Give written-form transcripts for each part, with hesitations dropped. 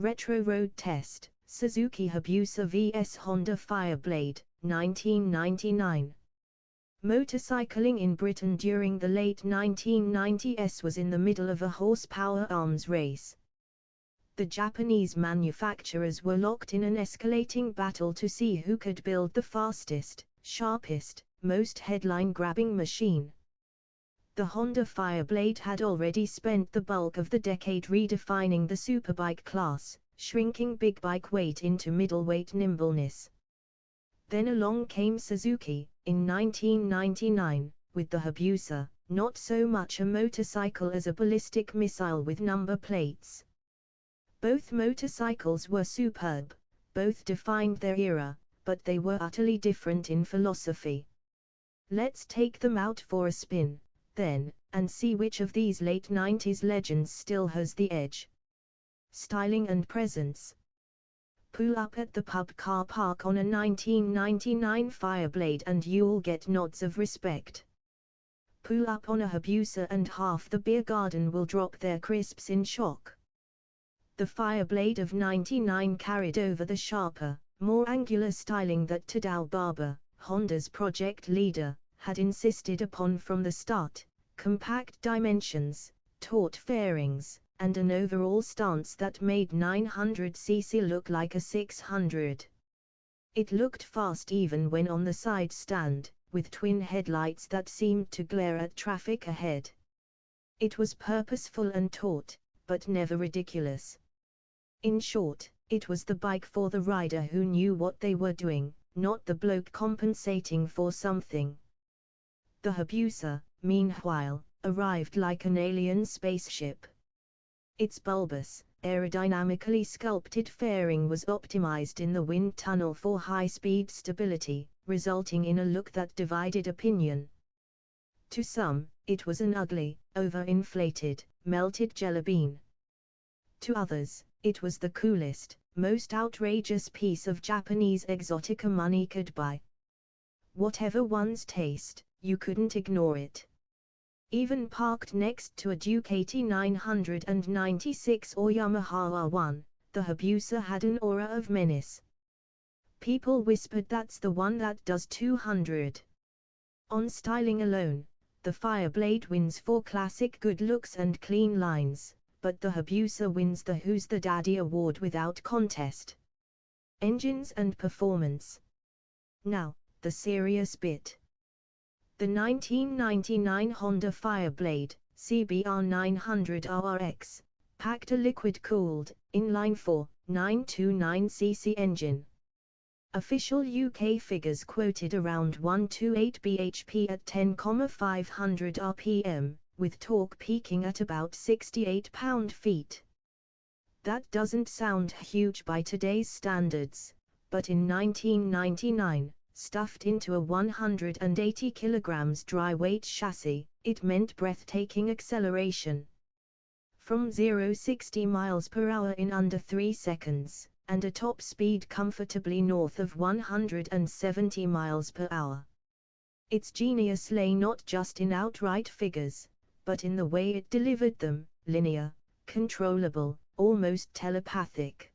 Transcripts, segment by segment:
Retro Road Test, Suzuki Hayabusa vs Honda Fireblade, 1999. Motorcycling in Britain during the late 1990s was in the middle of a horsepower arms race. The Japanese manufacturers were locked in an escalating battle to see who could build the fastest, sharpest, most headline-grabbing machine. The Honda Fireblade had already spent the bulk of the decade redefining the superbike class, shrinking big bike weight into middleweight nimbleness. Then along came Suzuki, in 1999, with the Hayabusa, not so much a motorcycle as a ballistic missile with number plates. Both motorcycles were superb, both defined their era, but they were utterly different in philosophy. Let's take them out for a spin, then, and see which of these late 90s legends still has the edge. Styling and presence. Pull up at the pub car park on a 1999 Fireblade and you'll get nods of respect. Pull up on a Hayabusa and half the beer garden will drop their crisps in shock. The Fireblade of '99 carried over the sharper, more angular styling that Tadao Baba, Honda's project leader, had insisted upon from the start: compact dimensions, taut fairings, and an overall stance that made 900cc look like a 600. It looked fast even when on the side stand, with twin headlights that seemed to glare at traffic ahead. It was purposeful and taut, but never ridiculous. In short, it was the bike for the rider who knew what they were doing, not the bloke compensating for something. The Hayabusa, meanwhile, arrived like an alien spaceship. Its bulbous, aerodynamically sculpted fairing was optimized in the wind tunnel for high-speed stability, resulting in a look that divided opinion. To some, it was an ugly, overinflated, melted jelly bean. To others, it was the coolest, most outrageous piece of Japanese exotica money could buy. Whatever one's taste, you couldn't ignore it. Even parked next to a Ducati 996 or Yamaha R1, the Hayabusa had an aura of menace. People whispered that's the one that does 200. On styling alone, the Fireblade wins for classic good looks and clean lines, but the Hayabusa wins the Who's the Daddy award without contest. Engines and performance. Now, the serious bit. The 1999 Honda Fireblade, CBR 900 RRX, packed a liquid-cooled, inline-4, 929cc engine. Official UK figures quoted around 128 bhp at 10,500 rpm, with torque peaking at about 68 pound-feet. That doesn't sound huge by today's standards, but in 1999, stuffed into a 180 kg dry weight chassis, it meant breathtaking acceleration. From 0-60 miles per hour in under 3 seconds, and a top speed comfortably north of 170 miles per hour. Its genius lay not just in outright figures, but in the way it delivered them: linear, controllable, almost telepathic.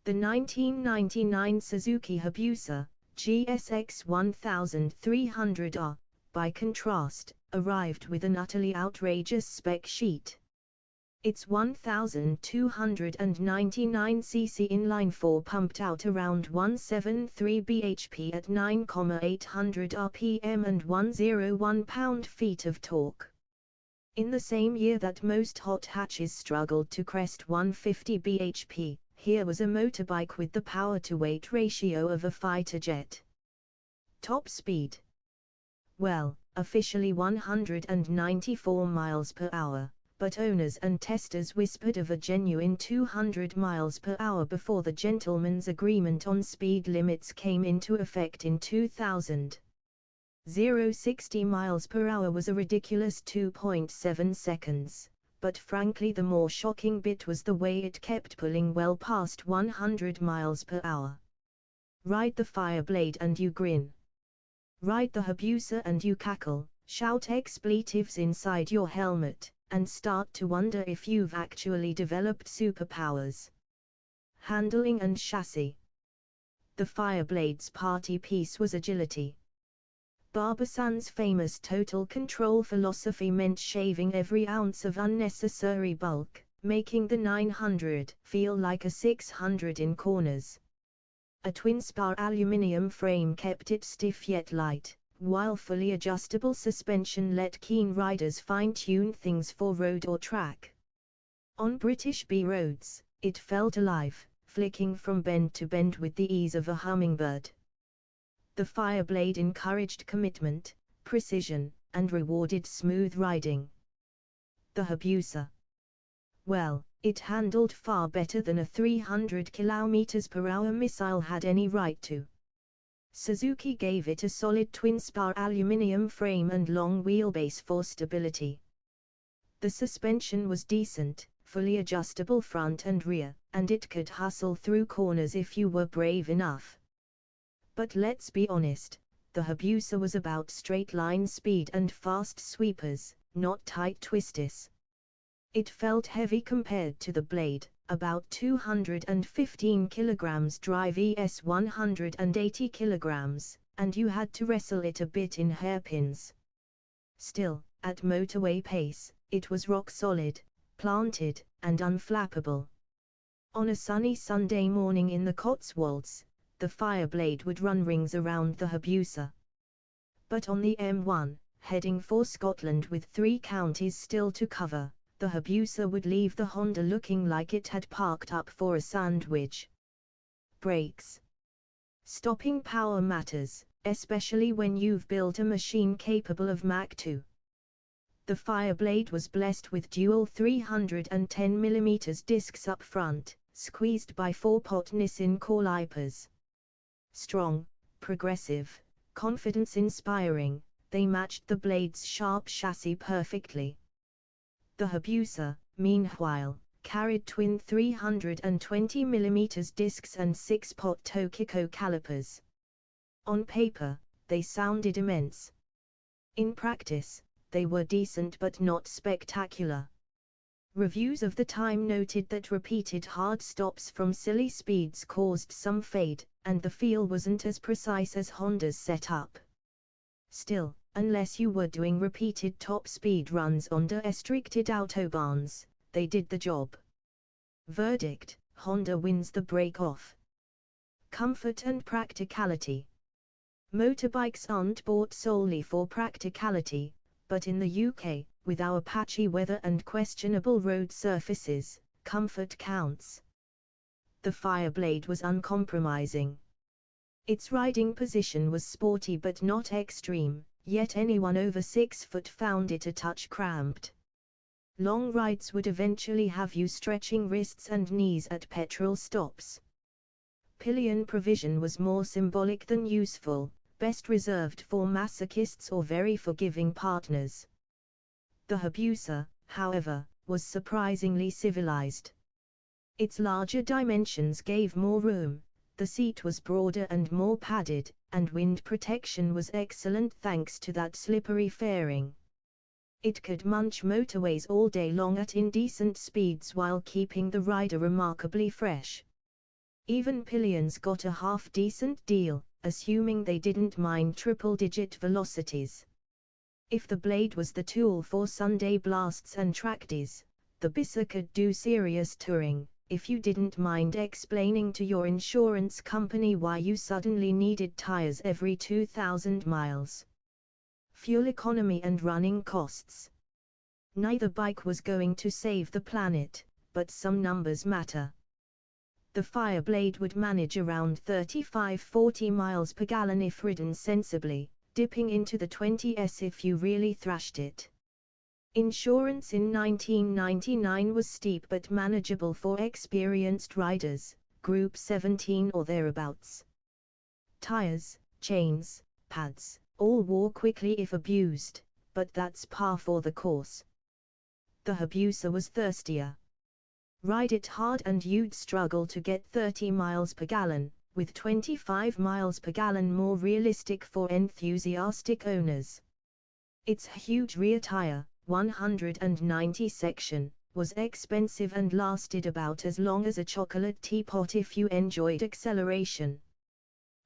The 1999 Suzuki Hayabusa, GSX 1300R, by contrast, arrived with an utterly outrageous spec sheet. Its 1299cc inline-4 pumped out around 173 bhp at 9,800 rpm and 101 pound-feet of torque. In the same year that most hot hatches struggled to crest 150 bhp, here was a motorbike with the power-to-weight ratio of a fighter jet. Top speed. Well, officially 194 miles per hour, but owners and testers whispered of a genuine 200 miles per hour before the gentleman's agreement on speed limits came into effect in 2000. 0-60 miles per hour was a ridiculous 2.7 seconds, but frankly the more shocking bit was the way it kept pulling well past 100 miles per hour. Ride the Fireblade and you grin. Ride the Hayabusa and you cackle, shout expletives inside your helmet, and start to wonder if you've actually developed superpowers. handling and chassis. The Fireblade's party piece was agility. Barbosan's famous total control philosophy meant shaving every ounce of unnecessary bulk, making the 900 feel like a 600 in corners. A twin-spar aluminium frame kept it stiff yet light, while fully adjustable suspension let keen riders fine-tune things for road or track. On British B roads, it felt alive, flicking from bend to bend with the ease of a hummingbird. The Fireblade encouraged commitment, precision, and rewarded smooth riding. The Hayabusa. Well, it handled far better than a 300 km/h missile had any right to. Suzuki gave it a solid twin-spar aluminium frame and long wheelbase for stability. The suspension was decent, fully adjustable front and rear, and it could hustle through corners if you were brave enough. But let's be honest, the Hayabusa was about straight-line speed and fast sweepers, not tight twisties. It felt heavy compared to the Blade, about 215 kg dry vs 180 kg, and you had to wrestle it a bit in hairpins. Still, at motorway pace, it was rock solid, planted, and unflappable. On a sunny Sunday morning in the Cotswolds, the Fireblade would run rings around the Hayabusa. But on the M1, heading for Scotland with 3 counties still to cover, the Hayabusa would leave the Honda looking like it had parked up for a sandwich. Brakes. Stopping power matters, especially when you've built a machine capable of Mach 2. The Fireblade was blessed with dual 310mm discs up front, squeezed by 4-pot Nissin calipers. Strong, progressive, confidence-inspiring, they matched the Blade's sharp chassis perfectly. The Hayabusa, meanwhile, carried twin 320mm discs and 6-pot Tokico calipers. On paper, they sounded immense. In practice, they were decent but not spectacular. Reviews of the time noted that repeated hard stops from silly speeds caused some fade, and the feel wasn't as precise as Honda's setup. Still, unless you were doing repeated top speed runs on restricted autobahns, they did the job. Verdict: Honda wins the break-off. Comfort and practicality. Motorbikes aren't bought solely for practicality, but in the UK, with our patchy weather and questionable road surfaces, comfort counts. The Fireblade was uncompromising. Its riding position was sporty but not extreme, yet anyone over 6 foot found it a touch cramped. Long rides would eventually have you stretching wrists and knees at petrol stops. Pillion provision was more symbolic than useful, best reserved for masochists or very forgiving partners. The Hayabusa, however, was surprisingly civilized. Its larger dimensions gave more room, the seat was broader and more padded, and wind protection was excellent thanks to that slippery fairing. It could munch motorways all day long at indecent speeds while keeping the rider remarkably fresh. Even pillions got a half-decent deal, assuming they didn't mind triple-digit velocities. If the Blade was the tool for Sunday blasts and track-days, the Hayabusa could do serious touring, if you didn't mind explaining to your insurance company why you suddenly needed tires every 2,000 miles. Fuel economy and running costs. Neither bike was going to save the planet, but some numbers matter. The Fireblade would manage around 35-40 miles per gallon if ridden sensibly, dipping into the 20s if you really thrashed it. Insurance in 1999 was steep but manageable for experienced riders, Group 17 or thereabouts. Tires, chains, pads, all wore quickly if abused, but that's par for the course. The Hayabusa was thirstier. Ride it hard and you'd struggle to get 30 miles per gallon, with 25 miles per gallon more realistic for enthusiastic owners. Its huge rear tire, 190 section, was expensive and lasted about as long as a chocolate teapot if you enjoyed acceleration.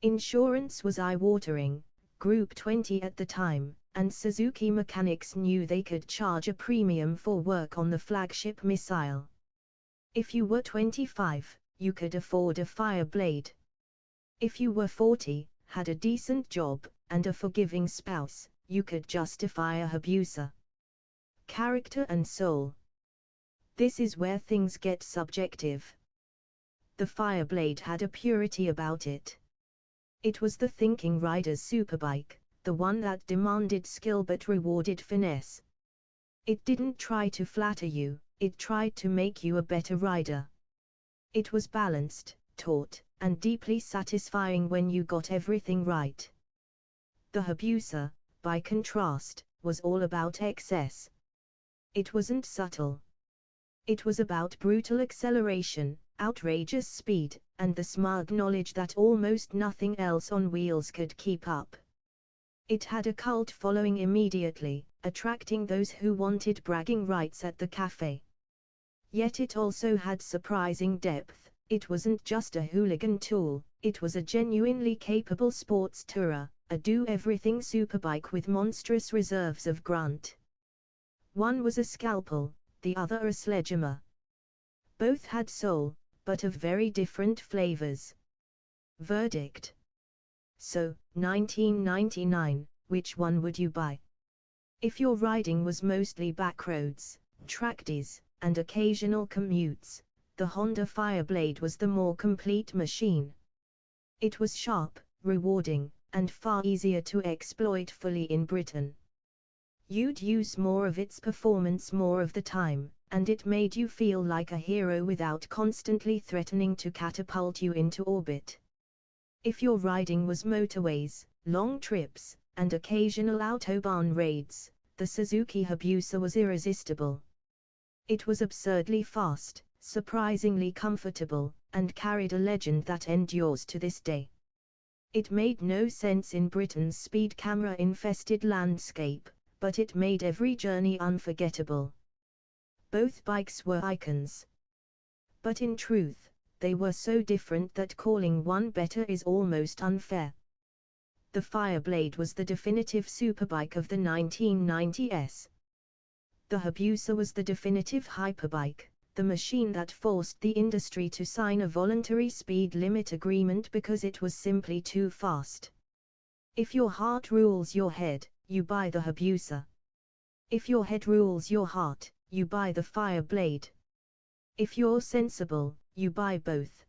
Insurance was eye-watering, Group 20 at the time, and Suzuki mechanics knew they could charge a premium for work on the flagship missile. If you were 25, you could afford a Fireblade. If you were 40, had a decent job, and a forgiving spouse, you could justify a Hayabusa. Character and soul. This is where things get subjective. The Fireblade had a purity about it. It was the thinking rider's superbike, the one that demanded skill but rewarded finesse. It didn't try to flatter you, it tried to make you a better rider. It was balanced, taut, and deeply satisfying when you got everything right. The Hayabusa, by contrast, was all about excess. It wasn't subtle. It was about brutal acceleration, outrageous speed, and the smug knowledge that almost nothing else on wheels could keep up. It had a cult following immediately, attracting those who wanted bragging rights at the cafe. Yet it also had surprising depth. It wasn't just a hooligan tool, it was a genuinely capable sports tourer, a do-everything superbike with monstrous reserves of grunt. One was a scalpel, the other a sledgehammer. Both had soul, but of very different flavors. Verdict. So, 1999, which one would you buy? If your riding was mostly backroads, track days, and occasional commutes, the Honda Fireblade was the more complete machine. It was sharp, rewarding, and far easier to exploit fully in Britain. You'd use more of its performance more of the time, and it made you feel like a hero without constantly threatening to catapult you into orbit. If your riding was motorways, long trips, and occasional autobahn raids, the Suzuki Hayabusa was irresistible. It was absurdly fast, surprisingly comfortable, and carried a legend that endures to this day. It made no sense in Britain's speed camera-infested landscape, but it made every journey unforgettable. Both bikes were icons. But in truth, they were so different that calling one better is almost unfair. The Fireblade was the definitive superbike of the 1990s. The Hayabusa was the definitive hyperbike, the machine that forced the industry to sign a voluntary speed limit agreement because it was simply too fast. If your heart rules your head, you buy the Hayabusa. If your head rules your heart, you buy the Fireblade. If you're sensible, you buy both.